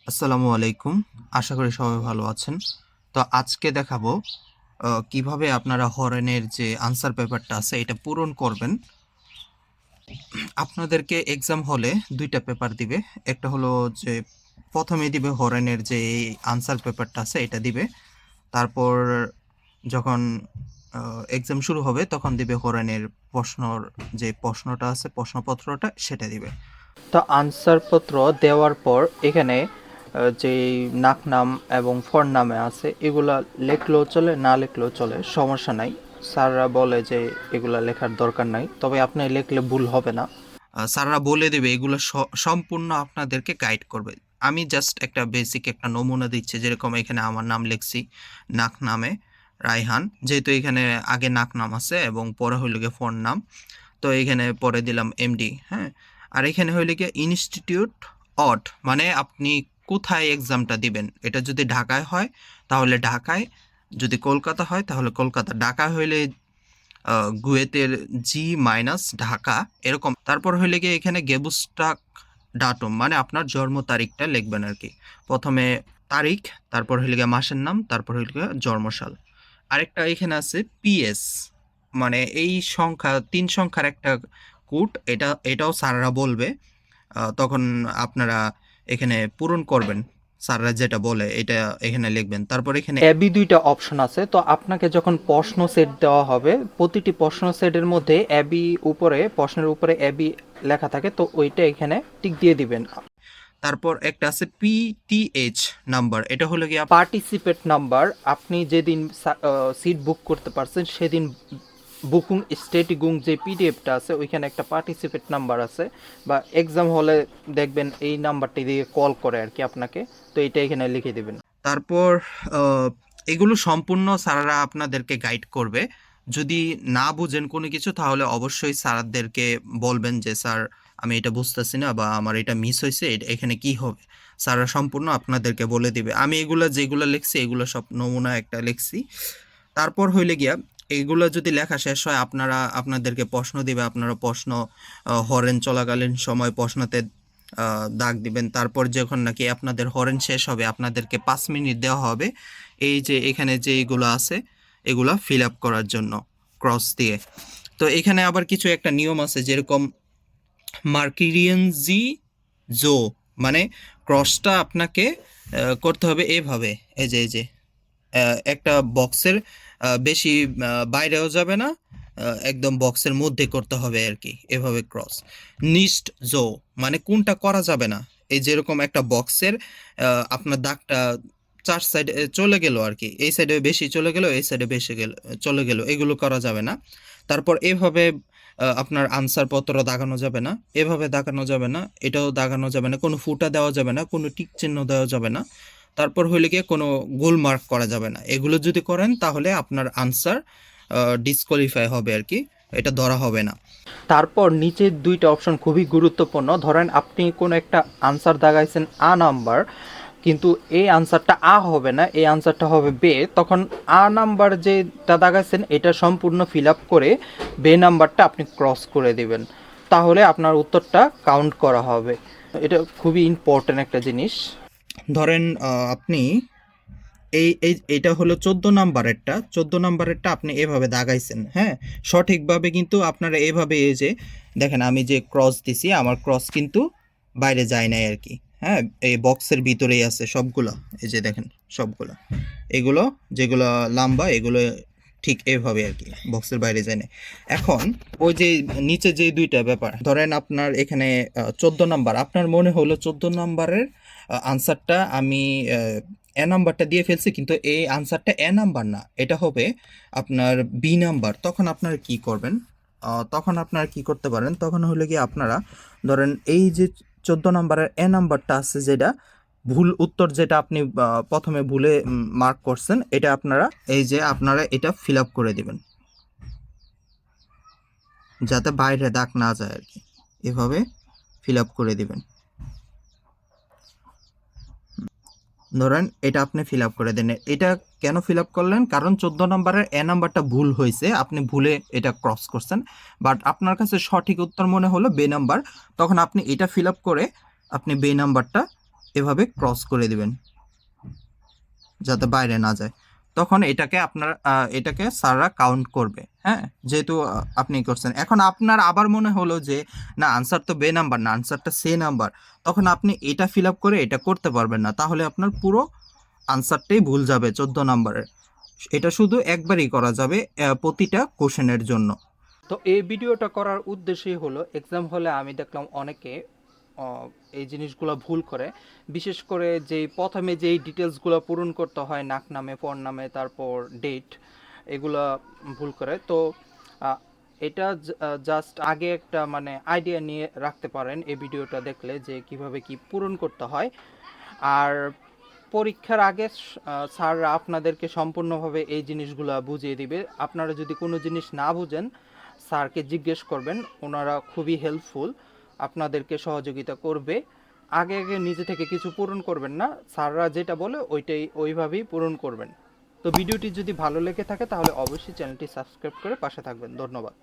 আসসালামু আলাইকুম। আশা করি সবাই ভালো আছেন। তো আজকে দেখাবো কিভাবে আপনারা হরেনের যে আনসার পেপারটা আছে এটা পূরণ করবেন। আপনাদেরকে এক্সাম হলে ২ টা পেপার দিবে। একটা হলো যে ১ম এ দিবে হরেনের যে আনসার পেপারটা আছে এটা দিবে। তারপর যখন এক্সাম শুরু হবে তখন দিবে হরেনের প্রশ্নর যে প্রশ্নটা আছে প্রশ্নপত্রটা সেটা দিবে। তো আনসার পত্র দেওয়ার পর এখানে যে নাম এবং ফর নামে আছে এগুলা লেখলেও চলে না লেখলেও চলে, সমস্যা নাই। স্যাররা বলে যে এগুলা লেখার দরকার নাই, তবে আপনি লিখলে ভুল হবে না। স্যাররা বলে দেবে এগুলো সম্পূর্ণ আপনাদেরকে গাইড করবে। আমি জাস্ট একটা বেসিক একটা নমুনা দিচ্ছি, যেরকম এখানে আমার নাম লিখছি নামে রায়হান, যেহেতু এখানে আগে নাম আছে এবং পরে হইল গিয়ে ফোন নাম, তো এখানে পরে দিলাম এমডি। হ্যাঁ, আর এখানে হইলে গিয়ে ইনস্টিটিউট অড, মানে আপনি কোথায় এক্সামটা দিবেন। এটা যদি ঢাকায় হয় তাহলে ঢাকায়, যদি কলকাতা হয় তাহলে কলকাতা, ঢাকা হইলে গুয়েতের জি মাইনাস ঢাকা এরকম। তারপর হইলে গিয়ে এখানে গেবুস্টাক ডাটুম, মানে আপনার জন্ম তারিখটা লিখবেন আর কি। প্রথমে তারিখ, তারপর হইলে গিয়ে মাসের নাম, তারপর হইলে গিয়ে জন্মসাল। আরেকটা এখানে আছে পিএস, মানে এই সংখ্যা ৩ সংখ্যার একটা কোড, এটাও স্যাররা বলবে। তখন আপনারা এখানে পূরণ করবেন, স্যাররা যেটা বলে এটা এখানে লিখবেন। তারপর এখানে এবি ২টা অপশন আছে। তো আপনাকে যখন প্রশ্ন সেট দেওয়া হবে, প্রতিটি প্রশ্ন সেটের মধ্যে এবি উপরে, প্রশ্নের উপরে এবি লেখা থাকে, তো ওইটা এখানে টিক দিয়ে দিবেন। তারপর একটা আছে পিটিএইচ নাম্বার, এটা হলো গিয়ে পার্টিসিপেট নাম্বার। আপনি যেদিন সিট বুক করতে পারছেন সেদিন বুকিং স্টেটিগুং যে পিডিএফটা আছে ওইখানে একটা পার্টিসিপেট নাম্বার আছে, বা এক্সাম হলে দেখবেন এই নাম্বারটি দিয়ে কল করে আর কি আপনাকে, তো এটা এখানে লিখে দিবেন। তারপর এগুলো সম্পূর্ণ স্যাররা আপনাদেরকে গাইড করবে। যদি না বুঝেন কোনো কিছু তাহলে অবশ্যই স্যারদেরকে বলবেন যে স্যার আমি এটা বুঝতেছি না বা আমার এটা মিস হয়েছে, এখানে কি হবে। স্যাররা সম্পূর্ণ আপনাদেরকে বলে দিবে। আমি এগুলো যেগুলো লিখছি এগুলো সব নমুনা একটা লিখছি। তারপর হইলে গিয়া এইগুলো যদি লেখা শেষ হয় আপনাদেরকে প্রশ্ন দিবে। আপনারা প্রশ্ন হরেন চলাকালীন সময় প্রশ্নতে দাগ দিবেন। তারপর যখন নাকি আপনাদের হরেন শেষ হবে আপনাদেরকে ৫ মিনিট দেওয়া হবে এই যে এখানে যে এগুলো আছে এগুলা ফিল আপ করার জন্য ক্রস দিয়ে। তো এখানে আবার কিছু একটা নিয়ম আছে, যেরকম মার্কিরিয়ানজি জো, মানে ক্রসটা আপনাকে করতে হবে এভাবে। এই যে একটা বক্সের বেশি বাইরেও যাবে না, একদম বক্সের মধ্যে করতে হবে আর কি, এভাবে ক্রস। নিস্ট জো, মানে কোনটা করা যাবে না। এই যেরকম একটা বক্সের আপনার দাগটা ৪ সাইডে চলে গেল আর কি, এই সাইডে বেশি চলে গেল, এই সাইডে বেশি চলে গেল, এগুলো করা যাবে না। তারপর এভাবে আপনার আনসার পত্র দাগানো যাবে না, এভাবে দাগানো যাবে না, এটাও দাগানো যাবে না, কোনো ফুটা দেওয়া যাবে না, কোনো টিক চিহ্ন দেওয়া যাবে না। তারপর হইলে গিয়ে কোনো গোল মার্ক করা যাবে না। এগুলো যদি করেন তাহলে আপনার আনসার ডিসকোয়ালিফাই হবে আর কি, এটা ধরা হবে না। তারপর নিচের ২টা অপশন খুবই গুরুত্বপূর্ণ। ধরেন আপনি কোনো একটা আনসার দাগাইছেন নাম্বার, কিন্তু এই আনসারটা হবে না, এই আনসারটা হবে বে। তখন নাম্বার যেটা দাগাইছেন এটা সম্পূর্ণ ফিল আপ করে নাম্বারটা আপনি ক্রস করে দিবেন, তাহলে আপনার উত্তরটা কাউন্ট করা হবে। এটা খুবই ইম্পর্টেন্ট একটা জিনিস। ধরেন আপনি এইটা হলো 14 নাম্বারেরটা আপনি এভাবে দাগাইছেন। হ্যাঁ, সঠিকভাবে কিন্তু আপনারা এভাবে, এই যে দেখেন আমি যে ক্রস দিছি আমার ক্রস কিন্তু বাইরে যায় নাই আর কি। হ্যাঁ, এই বক্সের ভিতরেই আছে সবগুলা, এই যে দেখেন সবগুলা, এগুলো যেগুলো লম্বা এগুলো ঠিক এভাবে আর কি, বক্সের বাইরে যায় না। এখন ওই যে নিচে যে ২টা ব্যাপার, ধরেন আপনার এখানে 14 নাম্বার, আপনার মনে হলো 14 নাম্বারের আনসারটা আমি নাম্বারটা দিয়ে ফেলছি, কিন্তু এই আনসারটা নাম্বার না, এটা হবে আপনার বি নাম্বার। তখন আপনারা কি করবেন? তখন আপনারা কি করতে পারেন, তখন হলে কি আপনারা ধরেন এই যে 14 নাম্বারের নাম্বারটা আছে, যেটা ভুল উত্তর, যেটা আপনি প্রথমে ভুলে মার্ক করছেন, এটা আপনারা এটা ফিল আপ করে দিবেন যাতে বাইরে দাগ না যায় আর কি, এভাবে ফিল আপ করে দিবেন। ধরেন এটা আপনি ফিল আপ করে দেন। এটা কেন ফিল আপ করলেন? কারণ 14 নাম্বারের নাম্বারটা ভুল হয়েছে, আপনি ভুলে এটা ক্রস করছেন, বাট আপনার কাছে সঠিক উত্তর মনে হলো বে নাম্বার, তখন আপনি এটা ফিল আপ করে আপনি বে নাম্বারটা এভাবে ক্রস করে দিবেন যাতে বাইরে না যায়। তখন এটাকে স্যাররা কাউন্ট করবে। হ্যাঁ, যেহেতু আপনি করছেন, এখন আপনার আবার মনে হলো যে না, আনসার তো বে নাম্বার না, আনসারটা সে নাম্বার, তখন আপনি এটা ফিল আপ করে এটা করতে পারবেন না, তাহলে আপনার পুরো আনসারটাই ভুল যাবে 14 নাম্বারের। এটা শুধু একবারই করা যাবে প্রতিটা কোশ্চেনের জন্য। তো এই ভিডিওটা করার উদ্দেশ্যই হলো, এক্সাম হলে আমি দেখলাম অনেকে এই জিনিসগুলো ভুল করে। বিশেষ করে যেই প্রথমে যেই ডিটেলসগুলো পূরণ করতে হয়, নাক নামে, ফোন নামে, তারপর ডেট, এগুলা ভুল করে। তো আহ, এটা জাস্ট আগে একটা মানে আইডিয়া নিয়ে রাখতে পারেন এই ভিডিওটা দেখলে, যে কিভাবে কি পূরণ করতে হয়। আর পরীক্ষার আগে স্যাররা আপনাদেরকে সম্পূর্ণভাবে এই জিনিসগুলো বুঝিয়ে দিবে। আপনারা যদি কোনো জিনিস না বুঝেন, স্যারকে জিজ্ঞেস করবেন, ওনারা খুবই হেল্পফুল, আপনাদেরকে সহযোগিতা করবে। আগে আগে নিজে থেকে কিছু পূরণ করবেন না, স্যাররা যেটা বলে ওইভাবেই পূরণ করবেন। তো ভিডিওটি যদি ভালো লেগে থাকে তাহলে অবশ্যই চ্যানেলটি সাবস্ক্রাইব করে পাশে থাকবেন। ধন্যবাদ।